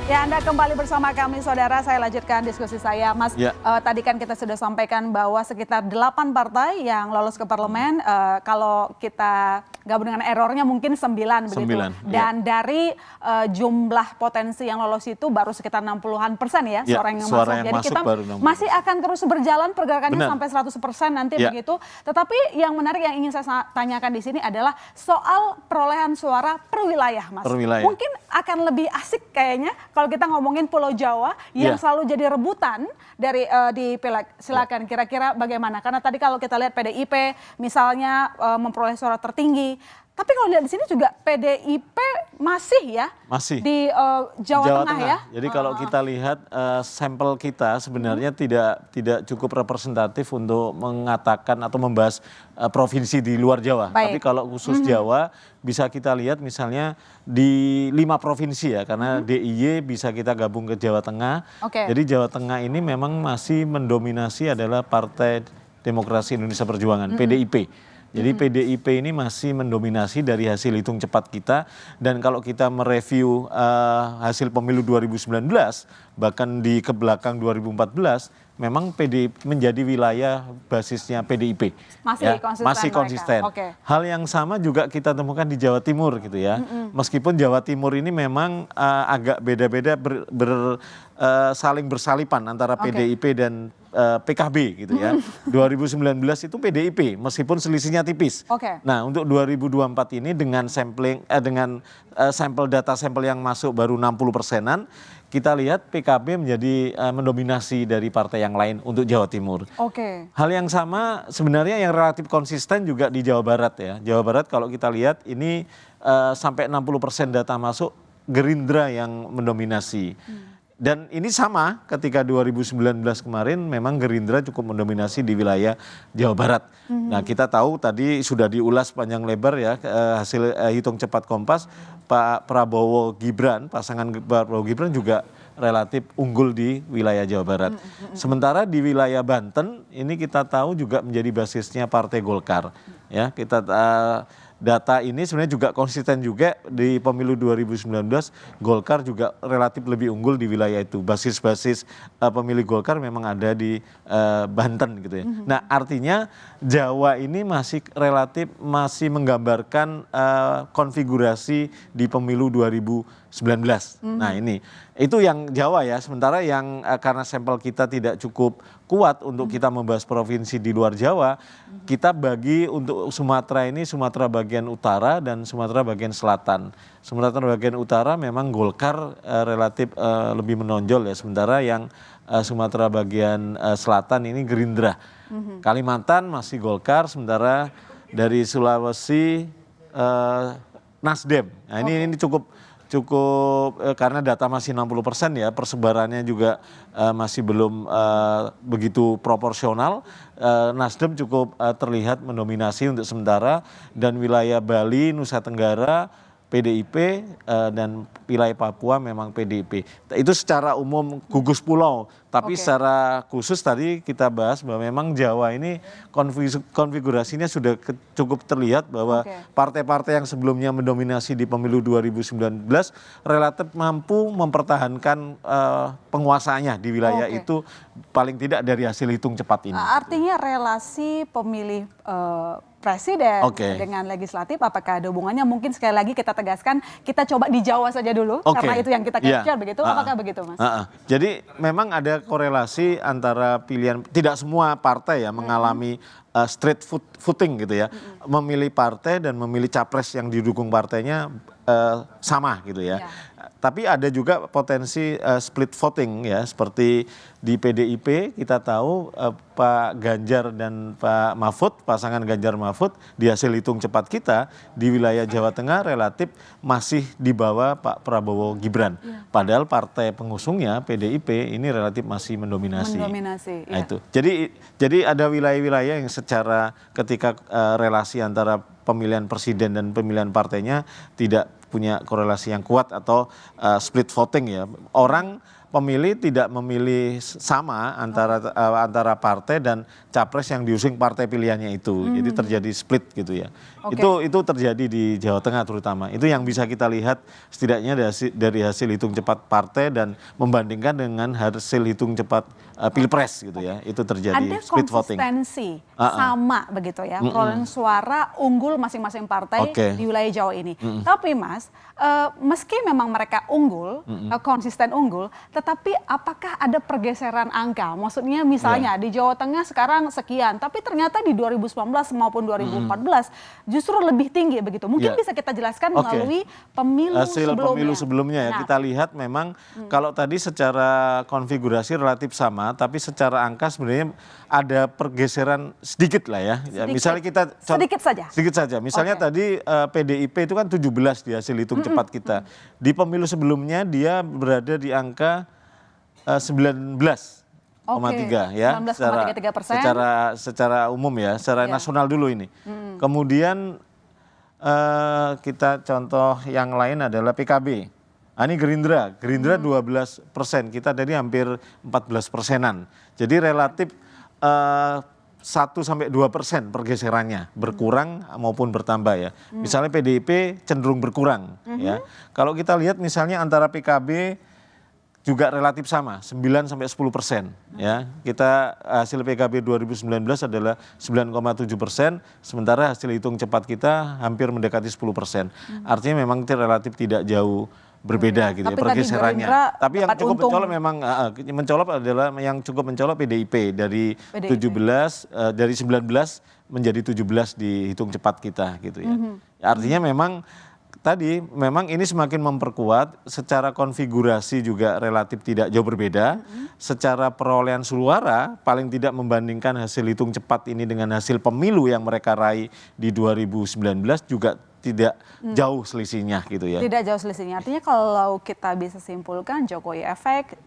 Ya, Anda kembali bersama kami, saudara. Saya lanjutkan diskusi saya, Mas. Ya. Tadi kan kita sudah sampaikan bahwa sekitar 8 partai yang lolos ke parlemen. Kalau kita gabung dengan errornya mungkin 9 begitu. Dan dari jumlah potensi yang lolos itu baru sekitar 60-an% ya, suara yang masuk. Jadi kita masih akan terus berjalan pergerakannya sampai 100% nanti begitu. Tetapi yang menarik yang ingin saya tanyakan di sini adalah soal perolehan suara per wilayah, Mas. Mungkin akan lebih asik kayaknya kalau kita ngomongin Pulau Jawa yang selalu jadi rebutan dari di Pileg. Silakan kira-kira bagaimana? Karena tadi kalau kita lihat PDIP misalnya memperoleh suara tertinggi. Tapi kalau lihat di sini juga PDIP masih di Jawa Tengah ya. Jadi kalau kita lihat sampel kita sebenarnya tidak cukup representatif untuk mengatakan atau membahas provinsi di luar Jawa. Tapi kalau khusus Jawa bisa kita lihat misalnya di 5 provinsi ya, karena DIY bisa kita gabung ke Jawa Tengah. Jadi Jawa Tengah ini memang masih mendominasi adalah Partai Demokrasi Indonesia Perjuangan, PDIP. Jadi PDIP ini masih mendominasi dari hasil hitung cepat kita, dan kalau kita mereview hasil pemilu 2019 bahkan di kebelakang 2014 memang PDIP menjadi wilayah basisnya PDIP. Masih konsisten. Hal yang sama juga kita temukan di Jawa Timur gitu ya. Meskipun Jawa Timur ini memang agak beda-beda saling bersalipan antara PDIP dan PKB gitu ya. 2019 itu PDIP meskipun selisihnya tipis. Nah, untuk 2024 ini dengan sampling sampel data sampel yang masuk baru 60%-an, kita lihat PKB menjadi mendominasi dari partai yang lain untuk Jawa Timur. Hal yang sama sebenarnya yang relatif konsisten juga di Jawa Barat ya. Jawa Barat kalau kita lihat ini sampai 60% data masuk Gerindra yang mendominasi. Dan ini sama ketika 2019 kemarin memang Gerindra cukup mendominasi di wilayah Jawa Barat. Nah, kita tahu tadi sudah diulas panjang lebar ya hasil hitung cepat Kompas, Pak Prabowo Gibran, pasangan Prabowo Gibran juga relatif unggul di wilayah Jawa Barat. Sementara di wilayah Banten ini kita tahu juga menjadi basisnya Partai Golkar. Ya, kita data ini sebenarnya juga konsisten juga di pemilu 2019, Golkar juga relatif lebih unggul di wilayah itu. Basis-basis pemilih Golkar memang ada di Banten gitu ya. Nah, artinya Jawa ini masih menggambarkan konfigurasi di pemilu 2019. Nah, itu yang Jawa ya. Sementara yang karena sampel kita tidak cukup kuat untuk kita membahas provinsi di luar Jawa, kita bagi untuk Sumatera ini Sumatera bagian utara dan Sumatera bagian selatan. Sumatera bagian utara memang Golkar relatif lebih menonjol ya, sementara yang Sumatera bagian selatan ini Gerindra. Kalimantan masih Golkar, sementara dari Sulawesi Nasdem. Nah, ini cukup karena data masih 60% ya, persebarannya juga masih belum begitu proporsional. Nasdem cukup terlihat mendominasi untuk sementara, dan wilayah Bali, Nusa Tenggara PDIP, dan wilayah Papua memang PDIP. Itu secara umum gugus pulau, tapi secara khusus tadi kita bahas bahwa memang Jawa ini konfigurasinya sudah cukup terlihat bahwa partai-partai yang sebelumnya mendominasi di pemilu 2019 relatif mampu mempertahankan penguasaannya di wilayah itu, paling tidak dari hasil hitung cepat ini. Artinya relasi pemilih presiden dengan legislatif apakah ada hubungannya? Mungkin sekali lagi kita tegaskan, kita coba di Jawa saja dulu karena itu yang kita capture begitu. Apakah begitu, Mas? Jadi memang ada korelasi antara pilihan, tidak semua partai ya mengalami straight voting gitu ya, memilih partai dan memilih capres yang didukung partainya sama gitu ya. Tapi ada juga potensi split voting ya, seperti di PDIP kita tahu Pak Ganjar dan Pak Mahfud, pasangan Ganjar Mahfud di hasil hitung cepat kita di wilayah Jawa Tengah relatif masih di bawah Pak Prabowo Gibran. Padahal partai pengusungnya PDIP ini relatif masih mendominasi. Nah, itu. Jadi ada wilayah-wilayah yang secara ketika relasi antara pemilihan presiden dan pemilihan partainya tidak punya korelasi yang kuat atau split voting ya. Orang pemilih tidak memilih sama antara partai dan capres yang diusung partai pilihannya itu. Jadi terjadi split gitu ya. Itu terjadi di Jawa Tengah terutama. Itu yang bisa kita lihat setidaknya dari hasil hitung cepat partai dan membandingkan dengan hasil hitung cepat pilpres gitu ya. Itu terjadi split voting. Ada konsistensi sama begitu ya. Perolehan suara unggul masing-masing partai di wilayah Jawa ini. Tapi Mas, meski memang mereka unggul, konsisten unggul, tetapi apakah ada pergeseran angka? Maksudnya misalnya di Jawa Tengah sekarang sekian, tapi ternyata di 2019 maupun 2014 justru lebih tinggi begitu. Mungkin bisa kita jelaskan melalui pemilu sebelumnya ya. Kita lihat memang kalau tadi secara konfigurasi relatif sama, tapi secara angka sebenarnya ada pergeseran sedikit lah ya. Misalnya kita sedikit saja. Misalnya tadi PDIP itu kan 17 di hasil hitung cepat kita. Di pemilu sebelumnya dia berada di angka 19,3 ya, 19,33%. secara umum ya, secara nasional dulu ini. Kemudian kita contoh yang lain adalah PKB. Ini Gerindra 12%, kita tadi hampir 14%-an. Jadi relatif 1-2% pergeserannya, berkurang maupun bertambah ya. Misalnya PDIP cenderung berkurang ya. Kalau kita lihat misalnya antara PKB juga relatif sama, 9-10% ya. Kita hasil PKB 2019 adalah 9,7%, sementara hasil hitung cepat kita hampir mendekati 10%. Artinya memang relatif tidak jauh berbeda gitu ya pergeserannya. Tapi yang cukup mencolok memang yang cukup mencolok PDIP dari 19 menjadi 17 di hitung cepat kita gitu ya. Artinya memang memang ini semakin memperkuat, secara konfigurasi juga relatif tidak jauh berbeda. Secara perolehan suara paling tidak membandingkan hasil hitung cepat ini dengan hasil pemilu yang mereka raih di 2019 juga tidak jauh selisihnya gitu ya. Tidak jauh selisihnya. Artinya kalau kita bisa simpulkan Jokowi efek,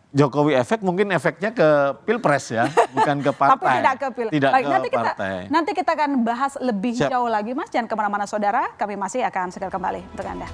Jokowi efek mungkin efeknya ke pilpres ya, bukan ke partai. Tapi tidak ke pilpres. Tidak baik, ke partai. Nanti kita akan bahas lebih jauh lagi Mas. Jangan kemana-mana saudara, kami masih akan segera kembali untuk Anda.